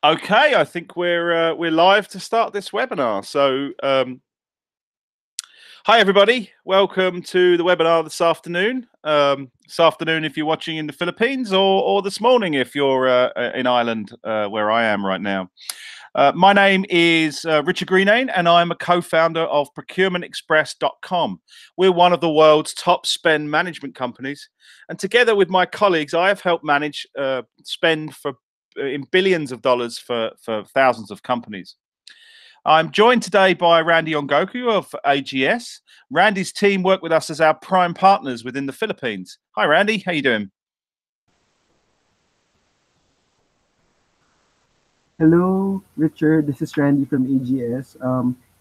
Okay, I think we're live to start this webinar. So, hi everybody, welcome to the webinar this afternoon. This afternoon, if you're watching in the Philippines, or this morning if you're in Ireland, where I am right now. My name is Richard Greenane, and I'm a co-founder of procurementexpress.com. We're one of the world's top spend management companies, and together with my colleagues, I have helped manage spend in billions of dollars for thousands of companies. I'm joined today by Randy Ongoku of AGS. Randy's team work with us as our prime partners within the Philippines. Hi, Randy. How you doing? Hello, Richard. This is Randy from AGS.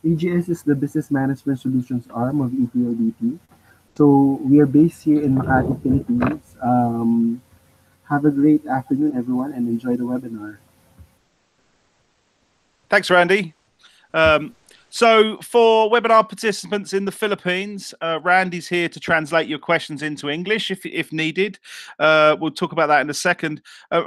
AGS is the business management solutions arm of EPODP. So we are based here in Makati, Philippines. Have a great afternoon, everyone, and enjoy the webinar. Thanks, Randy. So for webinar participants in the Philippines, Randy's here to translate your questions into English if needed. We'll talk about that in a second.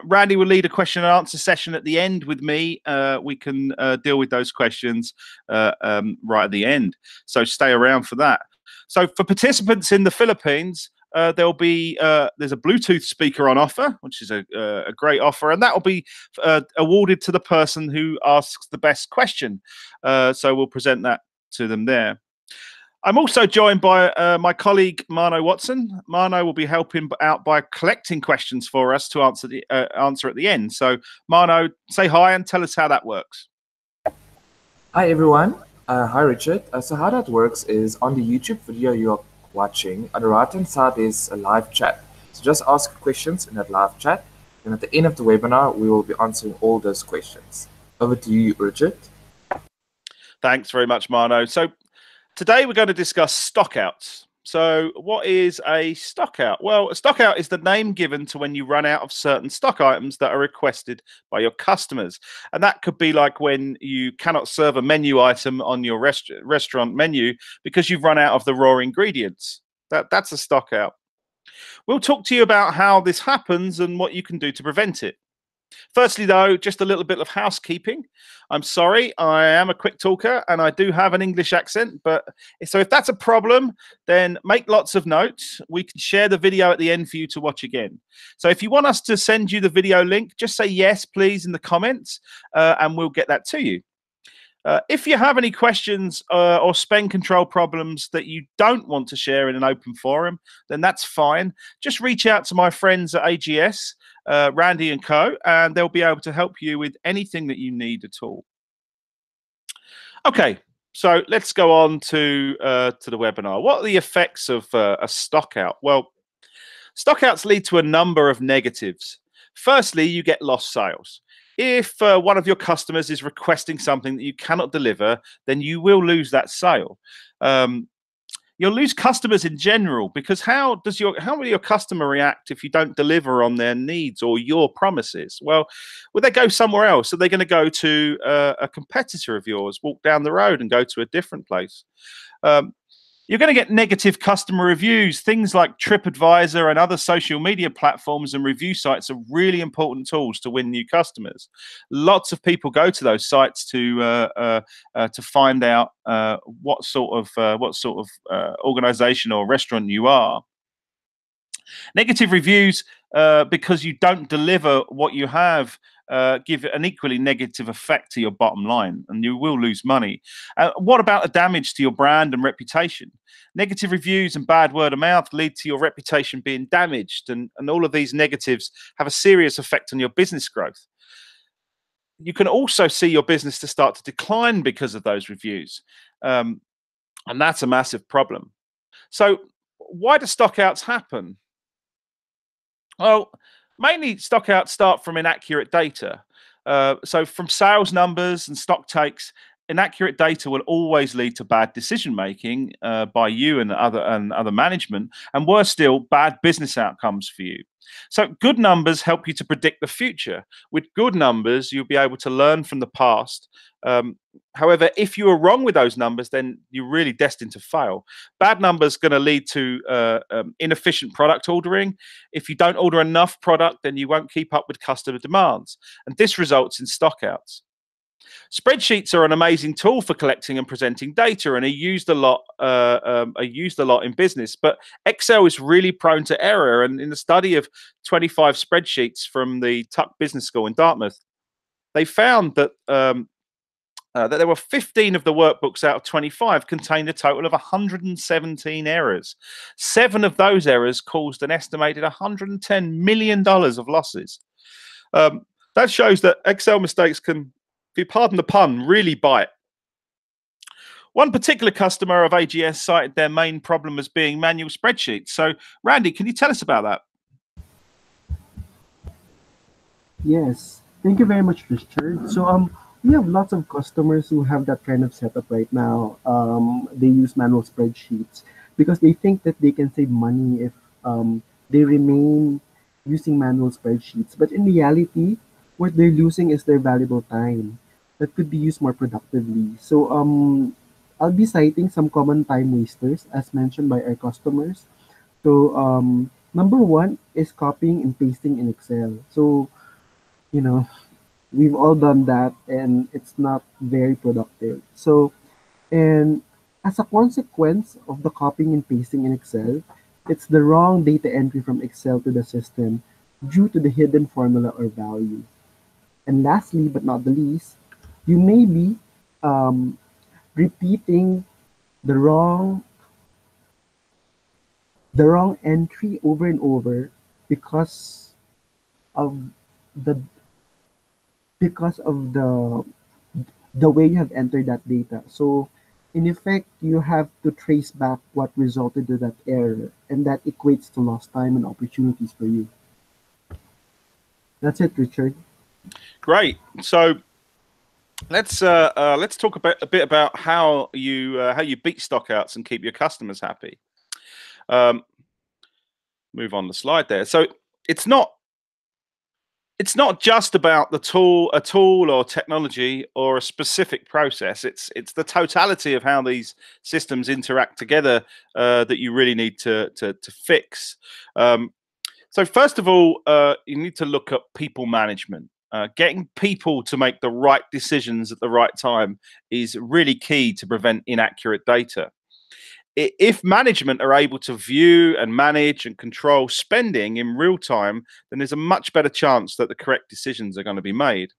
Randy will lead a question and answer session at the end with me. We can deal with those questions right at the end. So stay around for that. So for participants in the Philippines, there's a Bluetooth speaker on offer, which is a great offer, and that will be awarded to the person who asks the best question. So we'll present that to them there. I'm also joined by my colleague Mano Watson. Mano will be helping out by collecting questions for us to answer at the end. So Mano, say hi and tell us how that works. Hi everyone. Hi Richard. So how that works is on the YouTube video you're watching, on the right hand side is a live chat. So just ask questions in that live chat, and at the end of the webinar we will be answering all those questions. Over to you, Richard. Thanks very much, Mano. So today we're going to discuss stockouts. So what is a stockout? Well, a stockout is the name given to when you run out of certain stock items that are requested by your customers. And that could be like when you cannot serve a menu item on your restaurant menu because you've run out of the raw ingredients. That's a stockout. We'll talk to you about how this happens and what you can do to prevent it. Firstly, though, just a little bit of housekeeping. I'm sorry, I am a quick talker and I do have an English accent, but so if that's a problem, then make lots of notes. We can share the video at the end for you to watch again. So if you want us to send you the video link, just say yes, please, in the comments, and we'll get that to you. If you have any questions or spend control problems that you don't want to share in an open forum, then that's fine. Just reach out to my friends at AGS, Randy and Co, and they'll be able to help you with anything that you need at all. Okay, so let's go on to the webinar. What are the effects of a stockout? Well, stockouts lead to a number of negatives. Firstly, you get lost sales. If one of your customers is requesting something that you cannot deliver, then you will lose that sale. You'll lose customers in general because how will your customer react if you don't deliver on their needs or your promises? Well, will they go somewhere else? Are they going to go to a competitor of yours, walk down the road and go to a different place? You're going to get negative customer reviews. Things like TripAdvisor and other social media platforms and review sites are really important tools to win new customers. Lots of people go to those sites to find out what sort of organization or restaurant you are. Negative reviews because you don't deliver what you have give an equally negative effect to your bottom line, and you will lose money. What about the damage to your brand and reputation? Negative reviews and bad word of mouth lead to your reputation being damaged, and all of these negatives have a serious effect on your business growth. You can also see your business to start to decline because of those reviews, and that's a massive problem. So why do stockouts happen? Well, mainly stockouts start from inaccurate data. So from sales numbers and stock takes, inaccurate data will always lead to bad decision making by you and other management, and worse still, bad business outcomes for you. So good numbers help you to predict the future. With good numbers, you'll be able to learn from the past. However, if you are wrong with those numbers, then you're really destined to fail. Bad numbers going to lead to inefficient product ordering. If you don't order enough product, then you won't keep up with customer demands, and this results in stockouts. Spreadsheets are an amazing tool for collecting and presenting data, and are used a lot. In business, but Excel is really prone to error. And in the study of 25 spreadsheets from the Tuck Business School in Dartmouth, they found that that there were 15 of the workbooks out of 25 contained a total of 117 errors. 7 of those errors caused an estimated $110 million of losses. That shows that Excel mistakes can, if you pardon the pun, really bite. One particular customer of AGS cited their main problem as being manual spreadsheets. So, Randy, can you tell us about that? Yes, thank you very much, Richard. So, we have lots of customers who have that kind of setup right now. They use manual spreadsheets because they think that they can save money if they remain using manual spreadsheets. But in reality, what they're losing is their valuable time that could be used more productively. So, I'll be citing some common time wasters as mentioned by our customers. So, number one is copying and pasting in Excel. So, you know, we've all done that and it's not very productive. So, and as a consequence of the copying and pasting in Excel, it's the wrong data entry from Excel to the system due to the hidden formula or value. And lastly, but not the least, you may be repeating the wrong entry over and over because of the the way you have entered that data. So in effect, you have to trace back what resulted to that error, and that equates to lost time and opportunities for you. That's it, Richard. Great. So let's talk a bit about how you beat stockouts and keep your customers happy. Move on the slide there. So it's not just about a tool or technology or a specific process. It's the totality of how these systems interact together that you really need to fix. So first of all, you need to look at people management. Getting people to make the right decisions at the right time is really key to prevent inaccurate data. If management are able to view and manage and control spending in real time, then there's a much better chance that the correct decisions are going to be made.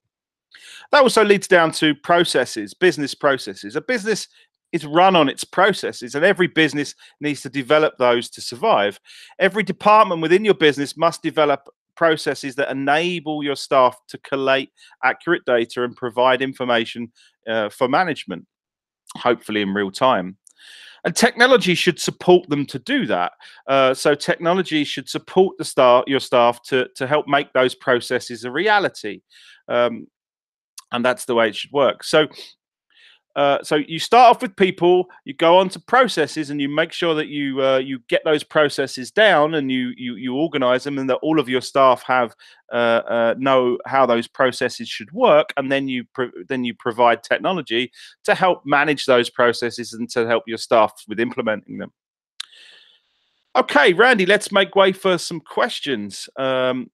That also leads down to processes, business processes. A business is run on its processes, and every business needs to develop those to survive. Every department within your business must develop processes that enable your staff to collate accurate data and provide information for management, hopefully in real time. And technology should support them to do that. So technology should support your staff to help make those processes a reality. And that's the way it should work. So you start off with people, you go on to processes, and you make sure that you get those processes down, and you organize them, and that all of your staff have know how those processes should work, and then you provide technology to help manage those processes and to help your staff with implementing them. Okay, Randy, let's make way for some questions. I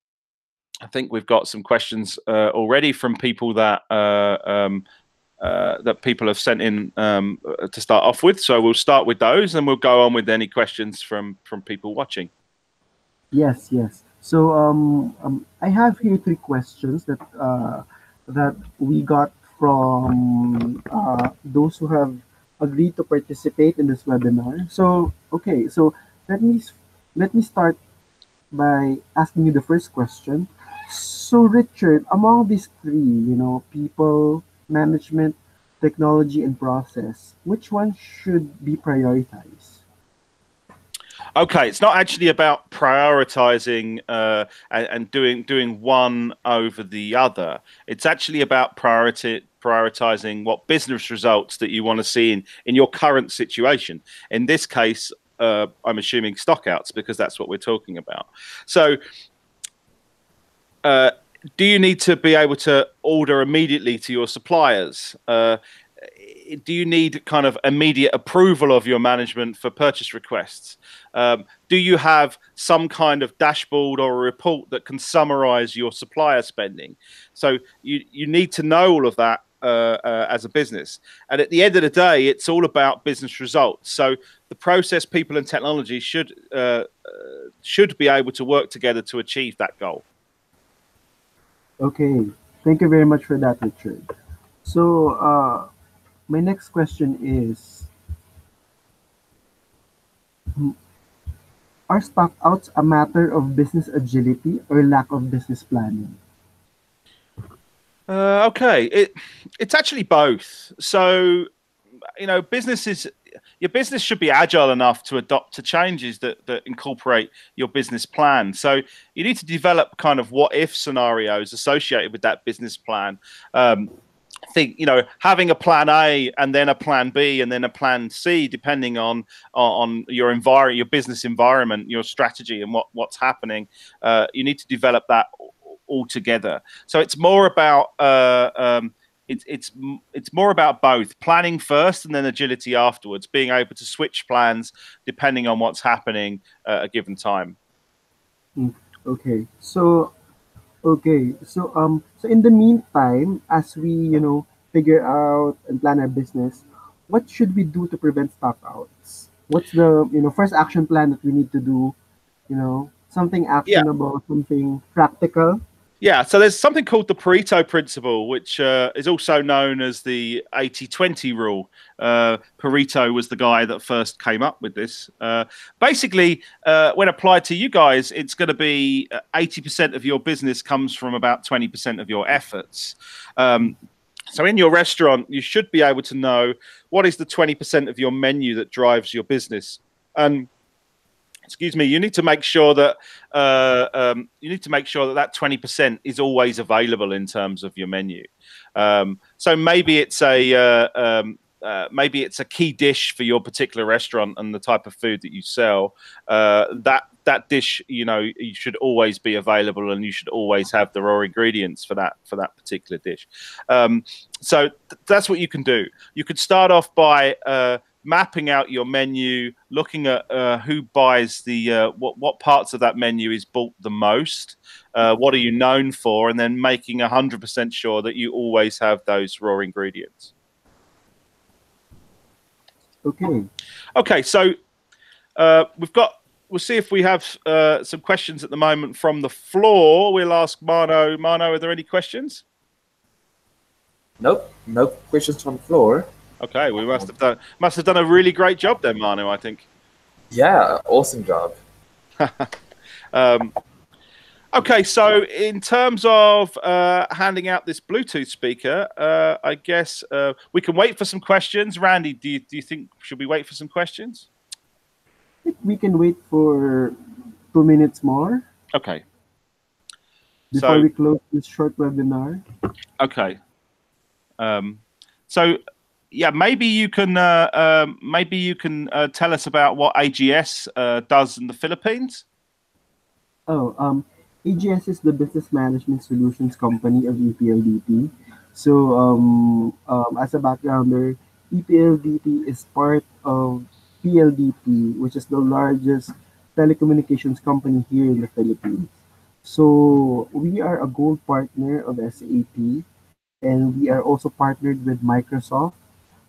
think we've got some questions already from people that people have sent in to start off with. So we'll start with those, and we'll go on with any questions from people watching. Yes. So I have here 3 questions that we got from those who have agreed to participate in this webinar. So okay, so let me start by asking you the first question. So Richard, among these 3, people, management, technology, and process, which one should be prioritized? Okay, it's not actually about prioritizing and doing one over the other. It's actually about prioritizing what business results that you want to see in your current situation. In this case, I'm assuming stockouts, because that's what we're talking about. So do you need to be able to order immediately to your suppliers? Do you need kind of immediate approval of your management for purchase requests? Do you have some kind of dashboard or a report that can summarize your supplier spending? So you need to know all of that as a business. And at the end of the day, it's all about business results. So the process, people, and technology should be able to work together to achieve that goal. Okay, thank you very much for that, Richard. So my next question is, are stockouts a matter of business agility or lack of business planning? Okay, it's actually both. So, you know, your business should be agile enough to adopt to changes that incorporate your business plan. So you need to develop kind of what if scenarios associated with that business plan. Think, you know, having a plan A and then a plan B and then a plan C, depending on your environment, your business environment, your strategy, and what's happening. You need to develop that all together. So it's more about it's more about both planning first and then agility afterwards, being able to switch plans depending on what's happening at a given time. Okay, so so in the meantime, as we figure out and plan our business, what should we do to prevent stockouts? What's the first action plan that we need to do? Something actionable, something practical. Yeah, so there's something called the Pareto principle, which is also known as the 80-20 rule. Pareto was the guy that first came up with this. Basically, when applied to you guys, it's going to be 80% of your business comes from about 20% of your efforts. So in your restaurant, you should be able to know what is the 20% of your menu that drives your business. And excuse me, you need to make sure that that 20% is always available in terms of your menu. So maybe it's a key dish for your particular restaurant and the type of food that you sell. That dish, you should always be available, and you should always have the raw ingredients for that particular dish. So that's what you can do. You could start off by mapping out your menu, looking at who buys the what parts of that menu is bought the most, what are you known for, and then making 100% sure that you always have those raw ingredients. Okay, so we'll see if we have some questions at the moment from the floor. We'll ask Mano. Mano, are there any questions? Nope, no questions from the floor. Okay, we must have done a really great job then, Manu, I think. Yeah, awesome job. Okay, so in terms of handing out this Bluetooth speaker, I guess we can wait for some questions. Randy, do you think, should we wait for some questions? I think we can wait for 2 minutes more. Okay. Before we close this short webinar. Okay. So yeah, maybe you can tell us about what AGS does in the Philippines. AGS is the Business Management Solutions Company of EPLDT. So as a backgrounder, EPLDT is part of PLDT, which is the largest telecommunications company here in the Philippines. So we are a gold partner of SAP, and we are also partnered with Microsoft,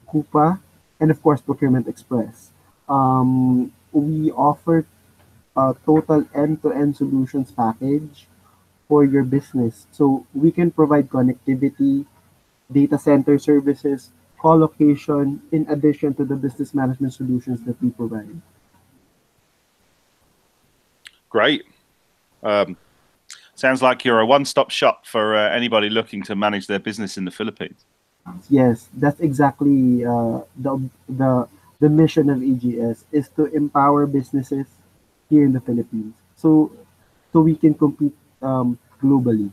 Coupa, and of course Procurement Express. We offer a total end-to-end solutions package for your business. So we can provide connectivity, data center services, co-location, in addition to the business management solutions that we provide. Great. Sounds like you're a one-stop shop for anybody looking to manage their business in the Philippines. Yes, that's exactly the mission of AGS, is to empower businesses here in the Philippines, so we can compete globally.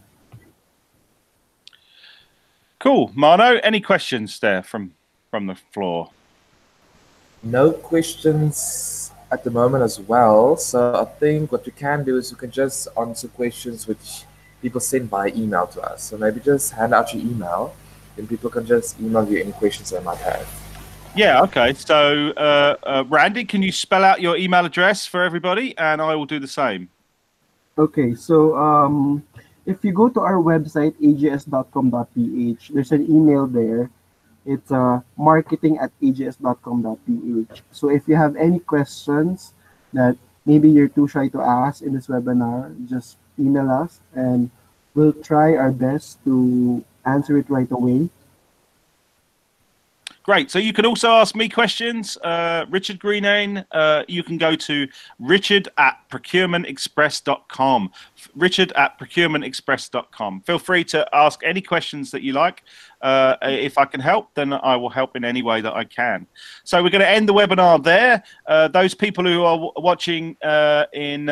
Cool. Mano, any questions there from the floor? No questions at the moment as well. So I think what we can do is we can just answer questions which people send by email to us. So maybe just hand out your email, and people can just email you any questions they might have. Yeah, okay. So, Randy, can you spell out your email address for everybody? And I will do the same. Okay, so if you go to our website, ags.com.ph, there's an email there. It's marketing@ags.com.ph. So if you have any questions that maybe you're too shy to ask in this webinar, just email us and we'll try our best to answer it right away. Great. So you can also ask me questions. Richard Greenane, you can go to richard@procurementexpress.com. richard@procurementexpress.com. Feel free to ask any questions that you like. If I can help, then I will help in any way that I can. So we're going to end the webinar there. Those people who are watching watching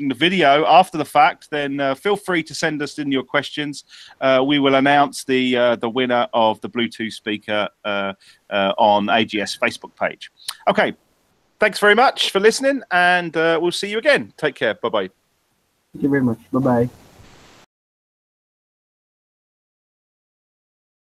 the video after the fact, then feel free to send us in your questions. We will announce the winner of the Bluetooth speaker on AGS Facebook page. Okay, thanks very much for listening, and we'll see you again. Take care. Bye-bye. Thank you very much. Bye-bye.